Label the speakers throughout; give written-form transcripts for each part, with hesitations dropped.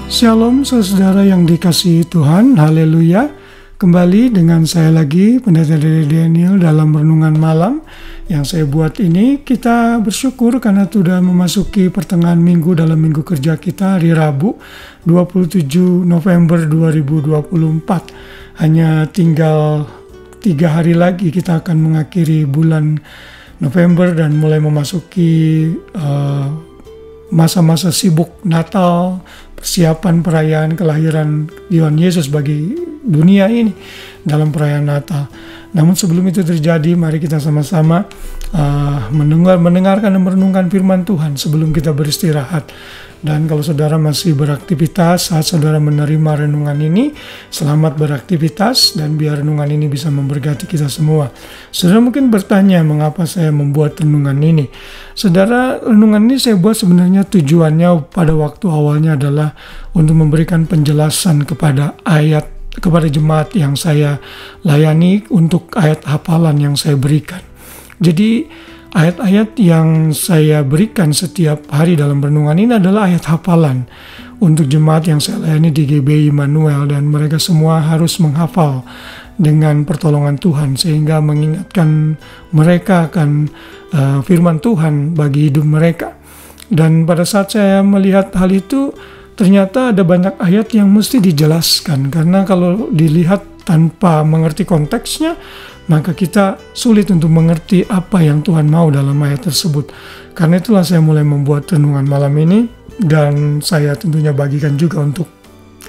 Speaker 1: Shalom saudara yang dikasihi Tuhan, haleluya. Kembali dengan saya lagi, Pendeta Dede Daniel dalam renungan malam yang saya buat ini. Kita bersyukur karena sudah memasuki pertengahan minggu dalam minggu kerja kita, hari Rabu 27 November 2024. Hanya tinggal 3 hari lagi kita akan mengakhiri bulan November dan mulai memasuki masa-masa sibuk Natal, persiapan perayaan kelahiran Tuhan Yesus bagi dunia ini dalam perayaan Natal. Namun sebelum itu terjadi, mari kita sama-sama mendengarkan dan merenungkan firman Tuhan sebelum kita beristirahat. Dan kalau saudara masih beraktivitas, saat saudara menerima renungan ini, selamat beraktivitas dan biar renungan ini bisa memberkati kita semua. Saudara mungkin bertanya mengapa saya membuat renungan ini. Saudara, renungan ini saya buat sebenarnya tujuannya pada waktu awalnya adalah untuk memberikan penjelasan kepada jemaat yang saya layani untuk ayat hafalan yang saya berikan. Jadi ayat-ayat yang saya berikan setiap hari dalam renungan ini adalah ayat hafalan untuk jemaat yang saya layani di GBI Immanuel, dan mereka semua harus menghafal dengan pertolongan Tuhan sehingga mengingatkan mereka akan firman Tuhan bagi hidup mereka. Dan pada saat saya melihat hal itu, ternyata ada banyak ayat yang mesti dijelaskan, karena kalau dilihat tanpa mengerti konteksnya, maka kita sulit untuk mengerti apa yang Tuhan mau dalam ayat tersebut. Karena itulah saya mulai membuat renungan malam ini, dan saya tentunya bagikan juga untuk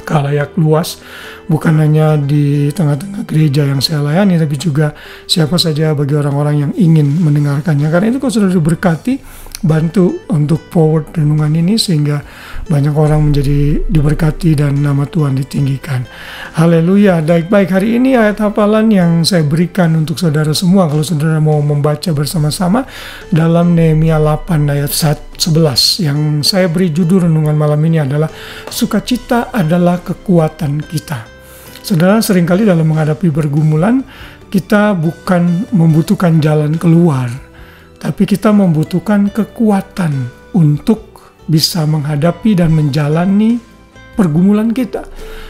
Speaker 1: khalayak luas, bukan hanya di tengah-tengah gereja yang saya layani, tapi juga siapa saja bagi orang-orang yang ingin mendengarkannya. Karena itu kalau sudah diberkati, bantu untuk forward renungan ini sehingga banyak orang menjadi diberkati dan nama Tuhan ditinggikan. Haleluya. Baik, hari ini ayat hafalan yang saya berikan untuk saudara semua, kalau saudara mau membaca bersama-sama dalam Nehemia 8 ayat 11, yang saya beri judul renungan malam ini adalah sukacita adalah kekuatan kita. Saudara, seringkali dalam menghadapi pergumulan kita bukan membutuhkan jalan keluar, tapi kita membutuhkan kekuatan untuk bisa menghadapi dan menjalani pergumulan kita.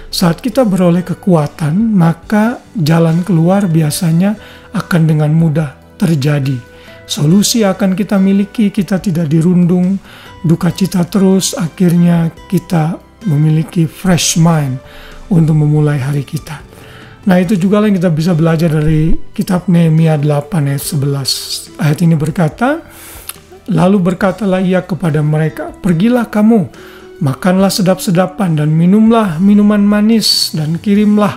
Speaker 1: Saat kita beroleh kekuatan, maka jalan keluar biasanya akan dengan mudah terjadi. Solusi akan kita miliki, kita tidak dirundung duka cita terus, akhirnya kita memiliki fresh mind untuk memulai hari kita. Nah, itu juga yang kita bisa belajar dari kitab Nehemia 8 ayat 11. Ayat ini berkata, lalu berkatalah ia kepada mereka, pergilah kamu, makanlah sedap-sedapan dan minumlah minuman manis, dan kirimlah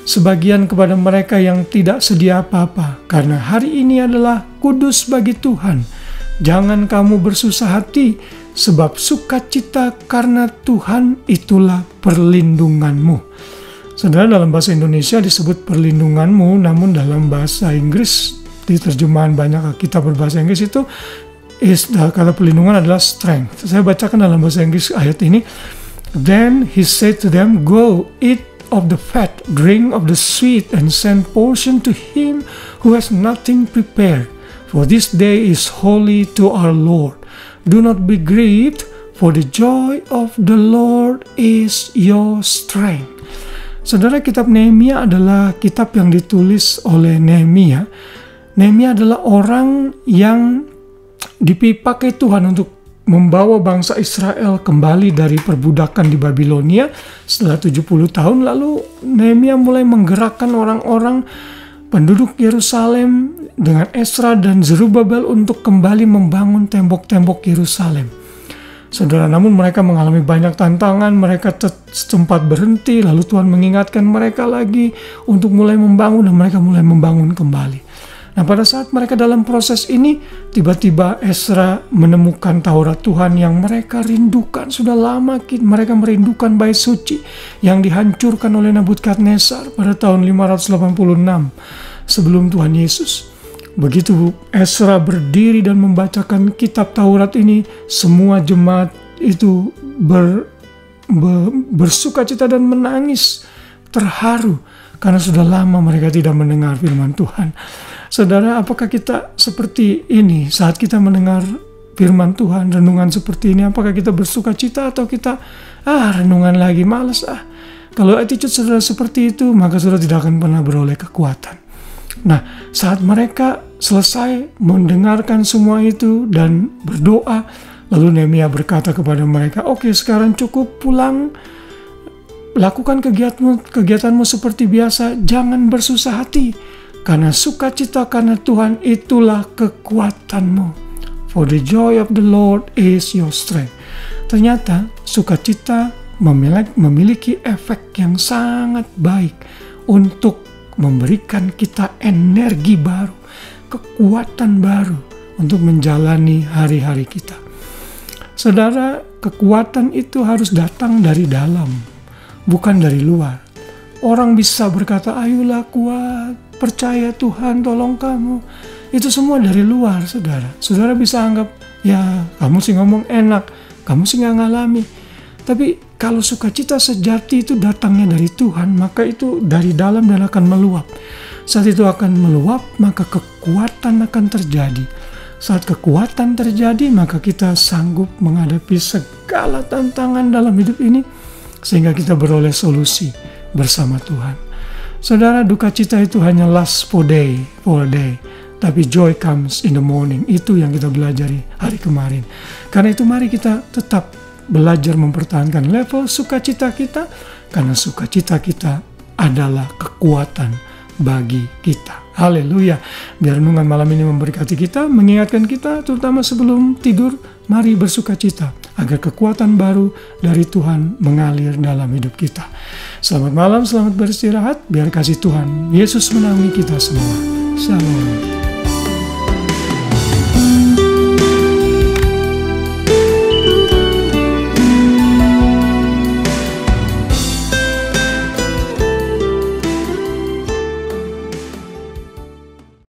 Speaker 1: sebagian kepada mereka yang tidak sedia apa-apa, karena hari ini adalah kudus bagi Tuhan. Jangan kamu bersusah hati, sebab sukacita karena Tuhan itulah perlindunganmu. Saudara, dalam bahasa Indonesia disebut perlindunganmu, namun dalam bahasa Inggris, di terjemahan banyak kitab berbahasa Inggris itu, kata perlindungan adalah strength. Saya bacakan dalam bahasa Inggris ayat ini. Then he said to them, go, eat of the fat, drink of the sweet, and send portion to him who has nothing prepared. For this day is holy to our Lord. Do not be grieved, for the joy of the Lord is your strength. Saudara, kitab Nehemia adalah kitab yang ditulis oleh Nehemia. Nehemia adalah orang yang dipakai Tuhan untuk membawa bangsa Israel kembali dari perbudakan di Babilonia setelah 70 tahun. Lalu Nehemia mulai menggerakkan orang-orang penduduk Yerusalem dengan Ezra dan Zerubabel untuk kembali membangun tembok-tembok Yerusalem. Saudara, namun mereka mengalami banyak tantangan, mereka sempat berhenti, lalu Tuhan mengingatkan mereka lagi untuk mulai membangun, dan mereka mulai membangun kembali. Nah, pada saat mereka dalam proses ini, tiba-tiba Ezra menemukan Taurat Tuhan yang mereka rindukan. Sudah lama mereka merindukan bait suci yang dihancurkan oleh Nebukadnezar pada tahun 586 sebelum Tuhan Yesus. Begitu Ezra berdiri dan membacakan kitab Taurat ini, semua jemaat itu bersukacita dan menangis terharu karena sudah lama mereka tidak mendengar firman Tuhan. Saudara, apakah kita seperti ini saat kita mendengar firman Tuhan, renungan seperti ini, apakah kita bersuka cita atau kita renungan lagi, males Kalau attitude saudara seperti itu, maka saudara tidak akan pernah beroleh kekuatan. Nah, saat mereka selesai mendengarkan semua itu dan berdoa, lalu Nehemia berkata kepada mereka, "Oke, sekarang cukup, pulang, lakukan kegiatanmu seperti biasa, jangan bersusah hati, karena sukacita karena Tuhan itulah kekuatanmu. For the joy of the Lord is your strength." Ternyata sukacita memiliki efek yang sangat baik untuk memberikan kita energi baru, kekuatan baru untuk menjalani hari-hari kita. Saudara, kekuatan itu harus datang dari dalam, bukan dari luar. Orang bisa berkata, "Ayolah kuat, percaya Tuhan tolong kamu." Itu semua dari luar, saudara. Saudara bisa anggap, ya kamu sih ngomong enak, kamu sih gak ngalami. Tapi kalau sukacita sejati itu datangnya dari Tuhan, maka itu dari dalam dan akan meluap. Saat itu akan meluap, maka kekuatan akan terjadi. Saat kekuatan terjadi, maka kita sanggup menghadapi segala tantangan dalam hidup ini, sehingga kita beroleh solusi bersama Tuhan. Saudara, duka cita itu hanya last for a day. Tapi joy comes in the morning. Itu yang kita belajari hari kemarin. Karena itu mari kita tetap belajar mempertahankan level sukacita kita, karena sukacita kita adalah kekuatan bagi kita. Haleluya. Biar renungan malam ini memberkati kita, mengingatkan kita, terutama sebelum tidur, mari bersukacita agar kekuatan baru dari Tuhan mengalir dalam hidup kita. Selamat malam, selamat beristirahat. Biar kasih Tuhan Yesus menaungi kita semua. Shalom.